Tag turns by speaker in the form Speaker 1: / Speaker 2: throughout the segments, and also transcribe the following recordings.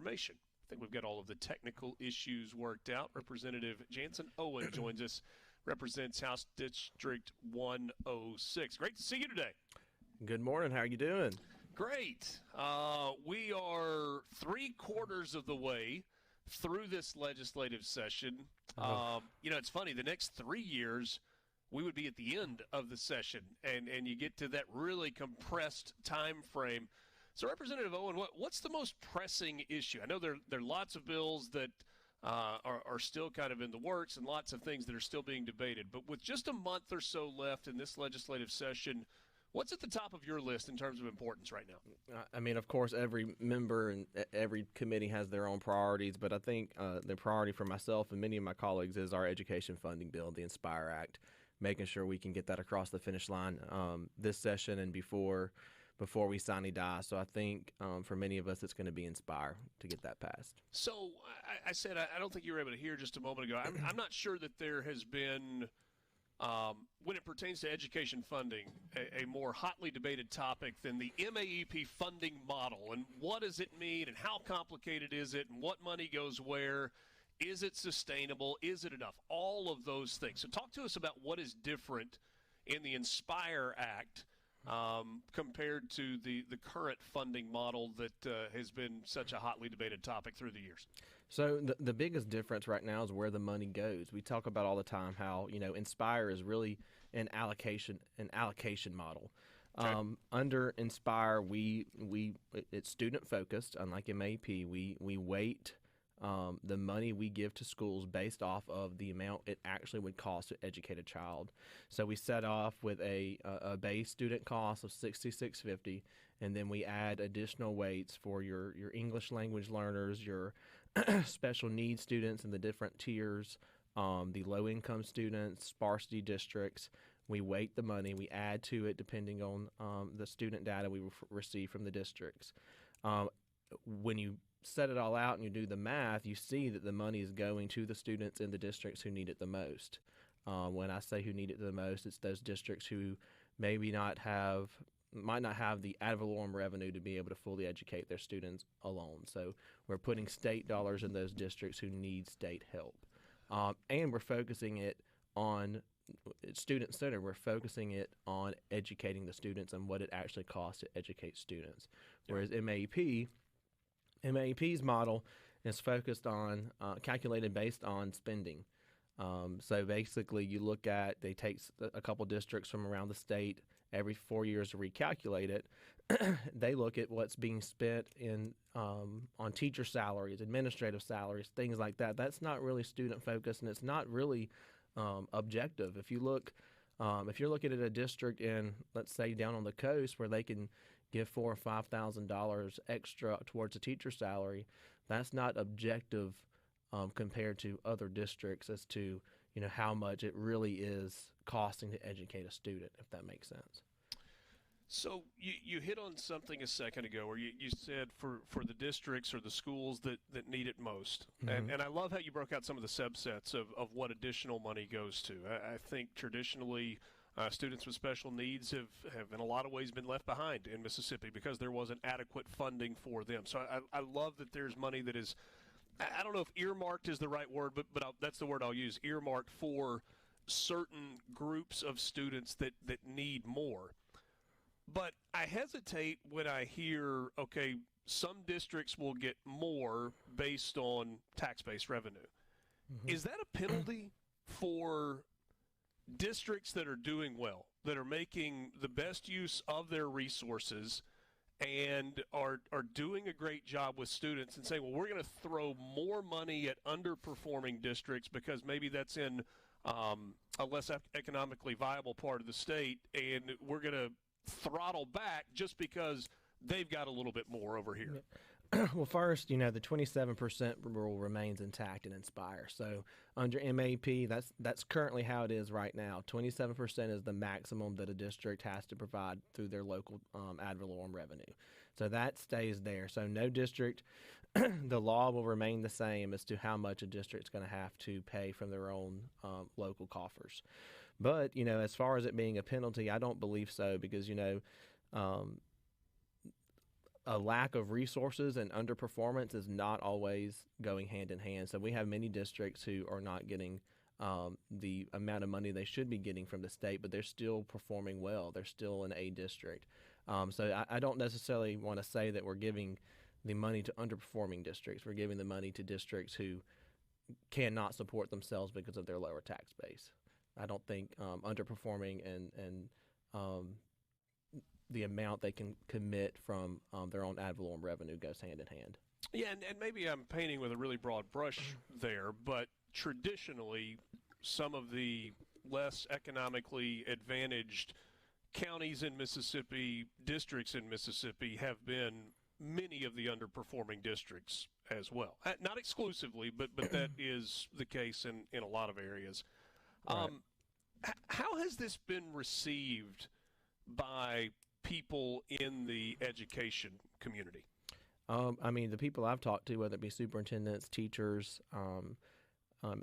Speaker 1: information. I think we've got all of the technical issues worked out. Representative Jansen Owen joins us, represents House District 106. Great to see you today.
Speaker 2: Good morning. How are you doing?
Speaker 1: Great. We are 3/4 of the way through this legislative session. It's funny. The next 3 years, we would be at the end of the session, and you get to that really compressed time frame. So, Representative Owen, what's the most pressing issue? I know there are lots of bills that are still kind of in the works and lots of things that are still being debated. But with just a month or so left in this legislative session, what's at the top of your list in terms of importance right now?
Speaker 2: I mean, of course, every member and every committee has their own priorities, but I think the priority for myself and many of my colleagues is our education funding bill, the Inspire Act, making sure we can get that across the finish line this session and before we sine die. So I think for many of us, it's going to be Inspire to get that passed.
Speaker 1: So I said I don't think you were able to hear just a moment ago. I'm not sure that there has been, when it pertains to education funding, a more hotly debated topic than the MAEP funding model. And what does it mean and how complicated is it and what money goes where? Is it sustainable? Is it enough? All of those things. So talk to us about what is different in the Inspire Act compared to the current funding model that has been such a hotly debated topic through the years.
Speaker 2: So the biggest difference right now is where the money goes. We talk about all the time how, Inspire is really an allocation model.
Speaker 1: Okay.
Speaker 2: Under Inspire, it's student focused, unlike MAP. We weight the money we give to schools based off of the amount it actually would cost to educate a child. So we set off with a base student cost of $66.50, and then we add additional weights for your English language learners, your special needs students in the different tiers, the low-income students, sparsity districts. We weight the money. We add to it depending on the student data we receive from the districts. When you set it all out and you do the math, you see that the money is going to the students in the districts who need it the most. When I say who need it the most, it's those districts who might not have the ad valorem revenue to be able to fully educate their students alone. So we're putting state dollars in those districts who need state help. And we're focusing it on student-centered. We're focusing it on educating the students and what it actually costs to educate students. Whereas MAEP's model is focused on calculated based on spending. So basically, they take a couple districts from around the state every 4 years to recalculate it. They look at what's being spent on teacher salaries, administrative salaries, things like that. That's not really student focused, and it's not really objective. If you're looking at a district in, let's say, down on the coast where they can give $4,000 or $5,000 extra towards a teacher salary, that's not objective compared to other districts as to how much it really is costing to educate a student, if that makes sense.
Speaker 1: So you hit on something a second ago where you said for the districts or the schools that need it most. Mm-hmm. And I love how you broke out some of the subsets of what additional money goes to. I think traditionally students with special needs have in a lot of ways been left behind in Mississippi because there wasn't adequate funding for them. So I love that there's money that is, I don't know if earmarked is the right word, but that's the word I'll use, earmarked for certain groups of students that need more. But I hesitate when I hear, okay, some districts will get more based on tax-based revenue. Mm-hmm. Is that a penalty for districts that are doing well, that are making the best use of their resources and are doing a great job with students and saying, well, we're going to throw more money at underperforming districts because maybe that's in a less economically viable part of the state, and we're going to throttle back just because they've got a little bit more over here?
Speaker 2: Well, first, the 27% rule remains intact and Inspire. So under MAP, that's currently how it is right now. 27% is the maximum that a district has to provide through their local ad valorem revenue. So that stays there. So no district, the law will remain the same as to how much a district's going to have to pay from their own local coffers. But, as far as it being a penalty, I don't believe so because, a lack of resources and underperformance is not always going hand in hand. So we have many districts who are not getting the amount of money they should be getting from the state, but they're still performing well. They're still an A district. So I don't necessarily want to say that we're giving the money to underperforming districts. We're giving the money to districts who cannot support themselves because of their lower tax base. I don't think underperforming and the amount they can commit from their own ad valorem revenue goes hand in hand.
Speaker 1: Yeah, and maybe I'm painting with a really broad brush there, but traditionally, some of the less economically advantaged counties in Mississippi, districts in Mississippi, have been many of the underperforming districts as well. Not exclusively, but that is the case in a lot of areas.
Speaker 2: Right.
Speaker 1: How has this been received by people in the education community?
Speaker 2: I mean, the people I've talked to, whether it be superintendents, teachers,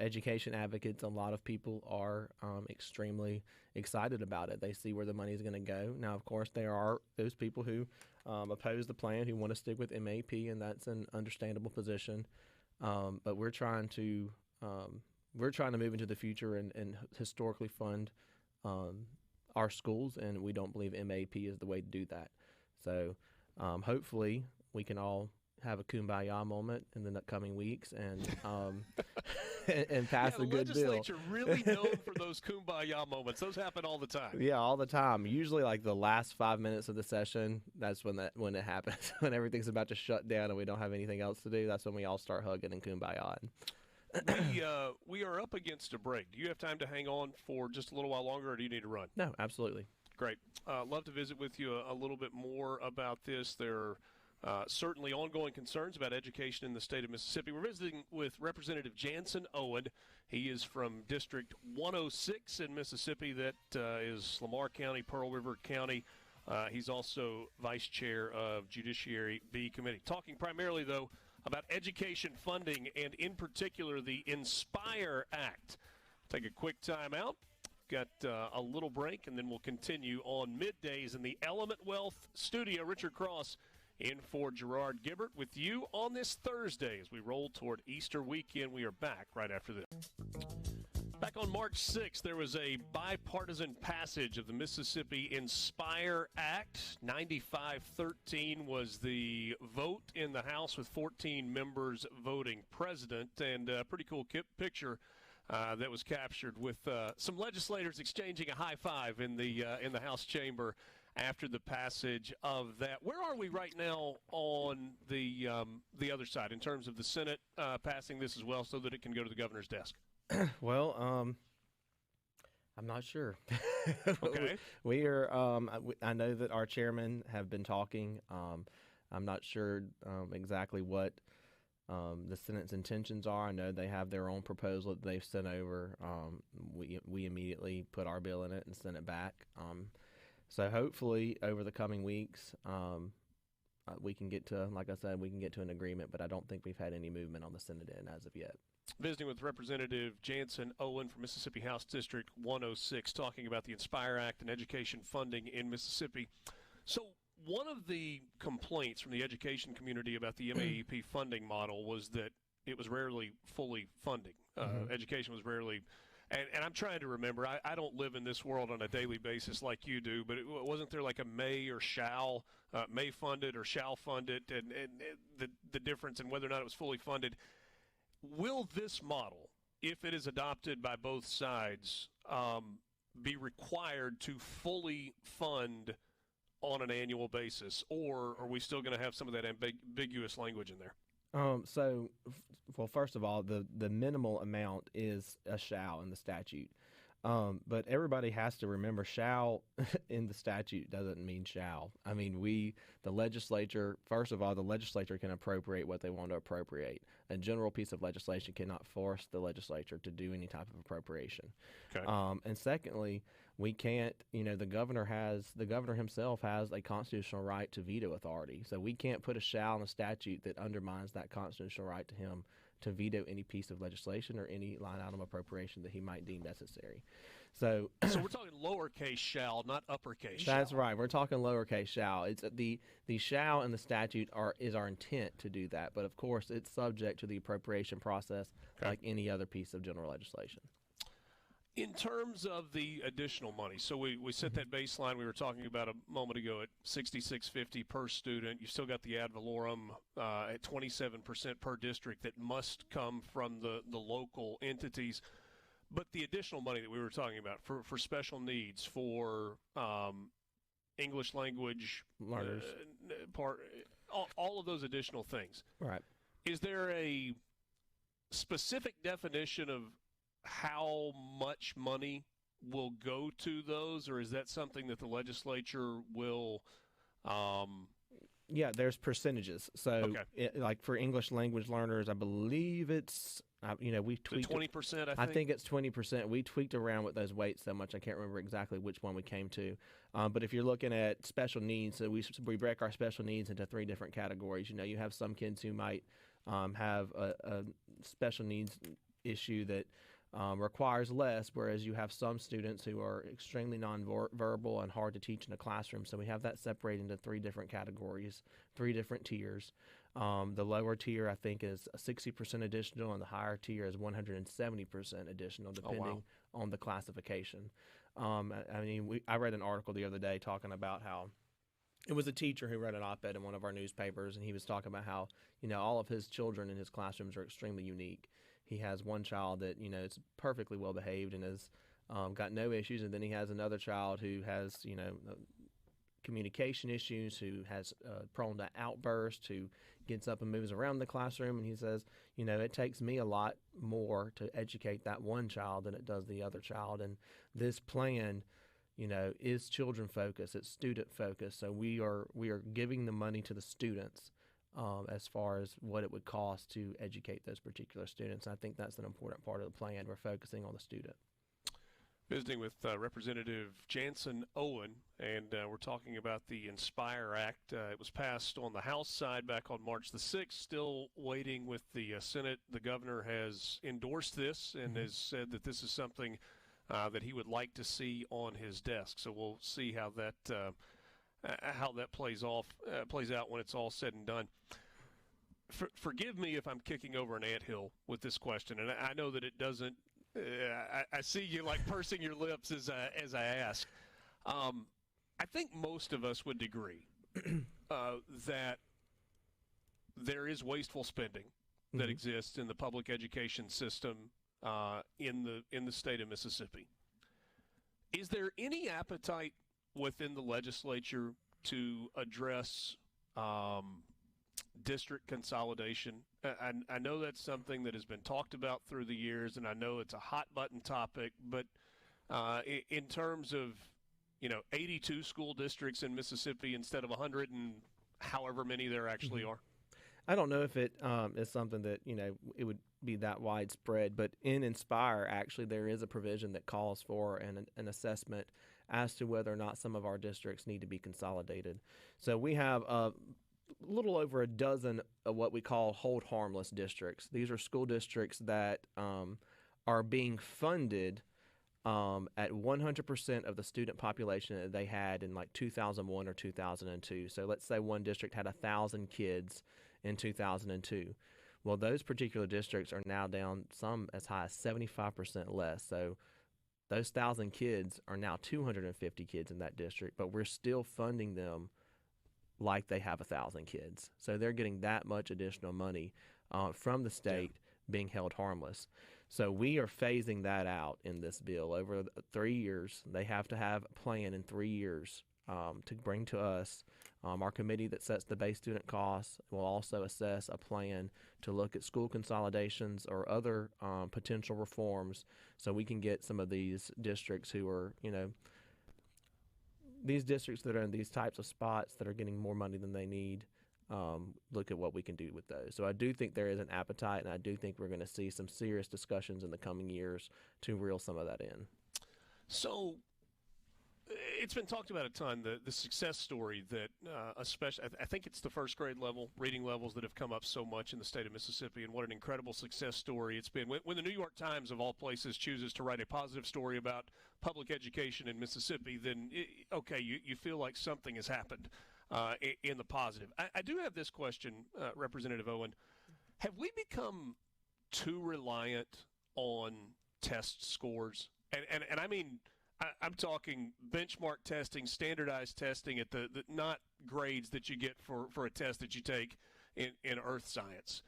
Speaker 2: education advocates, a lot of people are extremely excited about it. They see where the money is going to go. Now, of course, there are those people who oppose the plan, who want to stick with MAP, and that's an understandable position. But we're trying to move into the future and historically fund our schools, and we don't believe MAP is the way to do that. So hopefully we can all have a kumbaya moment in the coming weeks and and pass a good bill.
Speaker 1: The legislature really known for those kumbaya moments. Those happen all the time.
Speaker 2: Yeah, all the time. Usually like the last 5 minutes of the session, that's when it happens. When everything's about to shut down and we don't have anything else to do, that's when we all start hugging and kumbaya.
Speaker 1: We are up against a break. Do you have time to hang on for just a little while longer, or do you need to run?
Speaker 2: No, absolutely.
Speaker 1: Great. Love to visit with you a little bit more about this. There are certainly ongoing concerns about education in the state of Mississippi. We're visiting with Representative Jansen Owen. He is from District 106 in Mississippi. That is Lamar County, Pearl River County. He's also vice chair of Judiciary B Committee. Talking primarily, though, about education funding and, in particular, the Inspire Act. Take a quick time out. Got a little break, and then we'll continue on middays in the Element Wealth studio. Richard Cross in for Gerard Gibbert with you on this Thursday as we roll toward Easter weekend. We are back right after this. Back on March 6th, there was a bipartisan passage of the Mississippi Inspire Act. 95-13 was the vote in the House, with 14 members voting president. And a pretty cool picture that was captured with some legislators exchanging a high five in the House chamber after the passage of that. Where are we right now on the other side in terms of the Senate passing this as well so that it can go to the governor's desk?
Speaker 2: Well, I'm not sure.
Speaker 1: Okay.
Speaker 2: we are. I know that our chairmen have been talking. I'm not sure exactly what the Senate's intentions are. I know they have their own proposal that they've sent over. We immediately put our bill in it and sent it back. So hopefully over the coming weeks, we can get to, like I said, we can get to an agreement. But I don't think we've had any movement on the Senate end as of yet.
Speaker 1: Visiting with Representative Jansen Owen from Mississippi House District 106, talking about the Inspire Act and education funding in Mississippi. So one of the complaints from the education community about the MAEP funding model was that it was rarely fully funding. Education was rarely, and I'm trying to remember, I don't live in this world on a daily basis like you do, but wasn't there like a may or shall, may fund it or shall fund it, and the difference in whether or not it was fully funded. Will this model, if it is adopted by both sides, be required to fully fund on an annual basis, or are we still going to have some of that ambiguous language in there?
Speaker 2: Well, first of all, the minimal amount is a shall in the statute. But everybody has to remember shall in the statute doesn't mean shall. I mean, the legislature, first of all, the legislature can appropriate what they want to appropriate. A general piece of legislation cannot force the legislature to do any type of appropriation. Okay. And secondly, we can't, the governor himself has a constitutional right to veto authority. So we can't put a shall in a statute that undermines that constitutional right to him to veto any piece of legislation or any line item appropriation that he might deem necessary. So
Speaker 1: we're talking lowercase shall, not uppercase shall.
Speaker 2: That's right. We're talking lowercase shall. It's the shall in the statute is our intent to do that, but of course it's subject to the appropriation process like any other piece of general legislation.
Speaker 1: In terms of the additional money, so we set that baseline we were talking about a moment ago at $66.50 per student. You've still got the ad valorem at 27% per district that must come from the local entities. But the additional money that we were talking about for special needs, for English language
Speaker 2: learners,
Speaker 1: all of those additional things.
Speaker 2: Right.
Speaker 1: Is there a specific definition of how much money will go to those, or is that something that the legislature will
Speaker 2: Yeah, there's percentages. So, like for English language learners, I believe it's we tweaked
Speaker 1: 20%.
Speaker 2: I think it's 20%. We tweaked around with those weights so much I can't remember exactly which one we came to. But if you're looking at special needs, so we break our special needs into 3 different categories. You have some kids who might have a special needs issue that requires less, whereas you have some students who are extremely nonverbal and hard to teach in a classroom. So we have that separated into 3 different categories, 3 different tiers. The lower tier, I think, is 60% additional, and the higher tier is 170% additional, depending on the classification. I read an article the other day talking about how it was a teacher who read an op-ed in one of our newspapers, and he was talking about how, all of his children in his classrooms are extremely unique. He has one child that, is perfectly well behaved and has got no issues, and then he has another child who has, communication issues, who has prone to outbursts, who gets up and moves around the classroom, and he says, it takes me a lot more to educate that one child than it does the other child. And this plan, is children focused, it's student focused. So we are giving the money to the students as far as what it would cost to educate those particular students. I think that's an important part of the plan. We're focusing on the student.
Speaker 1: Visiting with Representative Jansen Owen, and we're talking about the Inspire Act. It was passed on the House side back on March the 6th, still waiting with the Senate. The governor has endorsed this and has said that this is something that he would like to see on his desk. So we'll see how that plays out when it's all said and done. Forgive me if I'm kicking over an anthill with this question, and I know that it doesn't. I see you like pursing your lips as I ask. I think most of us would agree that there is wasteful spending that exists in the public education system in the state of Mississippi. Is there any appetite within the legislature to address district consolidation? I know that's something that has been talked about through the years, and I know it's a hot button topic, but in terms of 82 school districts in Mississippi instead of 100 and however many there actually are.
Speaker 2: I don't know if it is something that it would be that widespread, but in Inspire, actually, there is a provision that calls for an assessment as to whether or not some of our districts need to be consolidated. So we have a little over a dozen of what we call hold harmless districts. These are school districts that are being funded at 100% of the student population that they had in like 2001 or 2002. So let's say one district had 1,000 kids in 2002. Well, those particular districts are now down some as high as 75% less. So those 1,000 kids are now 250 kids in that district, but we're still funding them like they have 1,000 kids. So they're getting that much additional money from the state being held harmless. So we are phasing that out in this bill over 3 years. They have to have a plan in 3 years to bring to us. Our committee that sets the base student costs will also assess a plan to look at school consolidations or other potential reforms so we can get some of these districts who are, these districts that are in these types of spots that are getting more money than they need, look at what we can do with those. So I do think there is an appetite, and I do think we're going to see some serious discussions in the coming years to reel some of that in.
Speaker 1: So it's been talked about a ton, the success story that especially, I think it's the first grade level, reading levels that have come up so much in the state of Mississippi, and what an incredible success story it's been. When the New York Times, of all places, chooses to write a positive story about public education in Mississippi, then, you feel like something has happened in the positive. I do have this question, Representative Owen. Have we become too reliant on test scores? And I mean, I'm talking benchmark testing, standardized testing at the not grades that you get for a test that you take in earth science.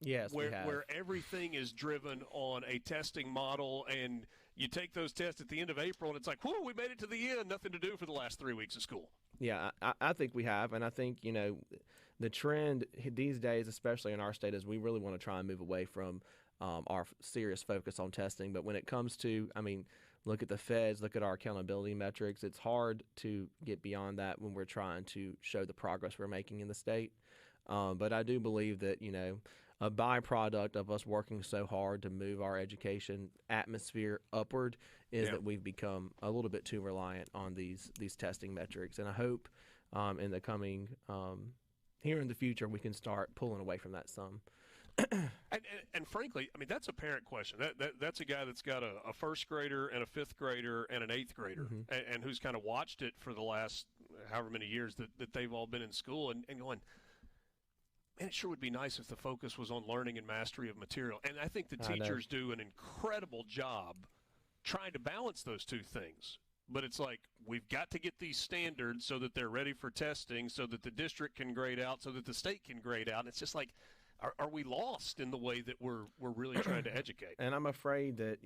Speaker 2: Yes,
Speaker 1: where everything is driven on a testing model, and you take those tests at the end of April, and it's like, whoa, we made it to the end, nothing to do for the last 3 weeks of school.
Speaker 2: Yeah, I think we have, and I think, the trend these days, especially in our state, is we really want to try and move away from our serious focus on testing. But when it comes to, look at the feds, look at our accountability metrics. It's hard to get beyond that when we're trying to show the progress we're making in the state. But I do believe that, a byproduct of us working so hard to move our education atmosphere upward is that we've become a little bit too reliant on these testing metrics. And I hope in the coming here in the future we can start pulling away from that some.
Speaker 1: And frankly, that's a parent question. That's a guy that's got a first grader and a fifth grader and an eighth grader, and who's kind of watched it for the last however many years that they've all been in school, and going, man, it sure would be nice if the focus was on learning and mastery of material. And I think the teachers do an incredible job trying to balance those two things. But it's like, we've got to get these standards so that they're ready for testing, so that the district can grade out, so that the state can grade out. And it's just like, are we lost in the way that we're really trying to educate?
Speaker 2: And I'm afraid that,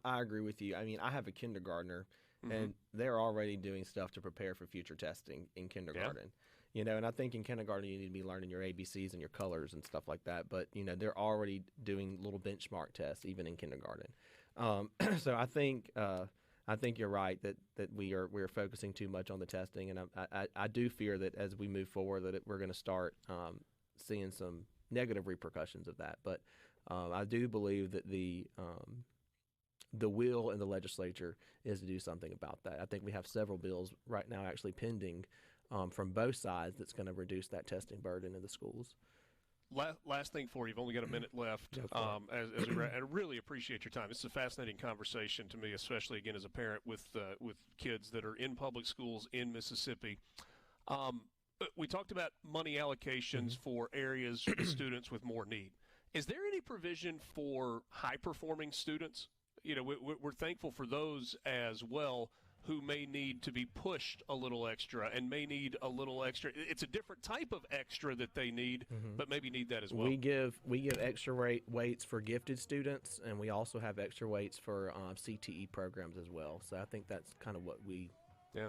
Speaker 2: I agree with you. I have a kindergartner, and they're already doing stuff to prepare for future testing in kindergarten. Yeah. And I think in kindergarten you need to be learning your ABCs and your colors and stuff like that. But, they're already doing little benchmark tests even in kindergarten. So I think you're right that we're focusing too much on the testing, and I do fear that as we move forward that we're going to start seeing some negative repercussions of that. But I do believe that the will in the legislature is to do something about that. I think we have several bills right now actually pending from both sides that's going to reduce that testing burden in the schools.
Speaker 1: Last thing for you. You've only got a minute left. As I really appreciate your time. This is a fascinating conversation to me, especially, again, as a parent with kids that are in public schools in Mississippi. We talked about money allocations for areas for the students with more need. Is there any provision for high-performing students? We're thankful for those as well, who may need to be pushed a little extra and may need a little extra. It's a different type of extra that they need, but maybe need that as well.
Speaker 2: We give extra weights for gifted students, and we also have extra weights for CTE programs as well. So I think that's kind of what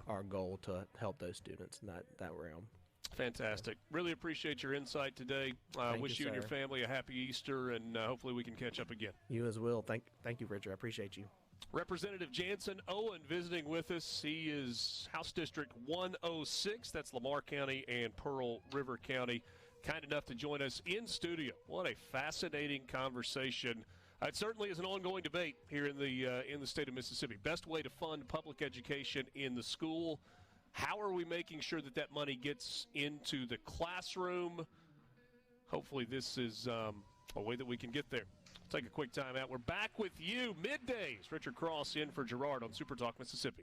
Speaker 2: our goal to help those students in that realm.
Speaker 1: Fantastic. Really appreciate your insight today. Wish you and your family a happy Easter, and hopefully we can catch up again.
Speaker 2: You as well. Thank you, Richard. I appreciate you.
Speaker 1: Representative Jansen Owen visiting with us. He is House District 106. That's Lamar County and Pearl River County. Kind enough to join us in studio. What a fascinating conversation. It certainly is an ongoing debate here in the state of Mississippi. Best way to fund public education in the school. How are we making sure that money gets into the classroom? Hopefully this is a way that we can get there. Take a quick time out. We're back with you middays. Richard Cross in for Gerard on SuperTalk Mississippi.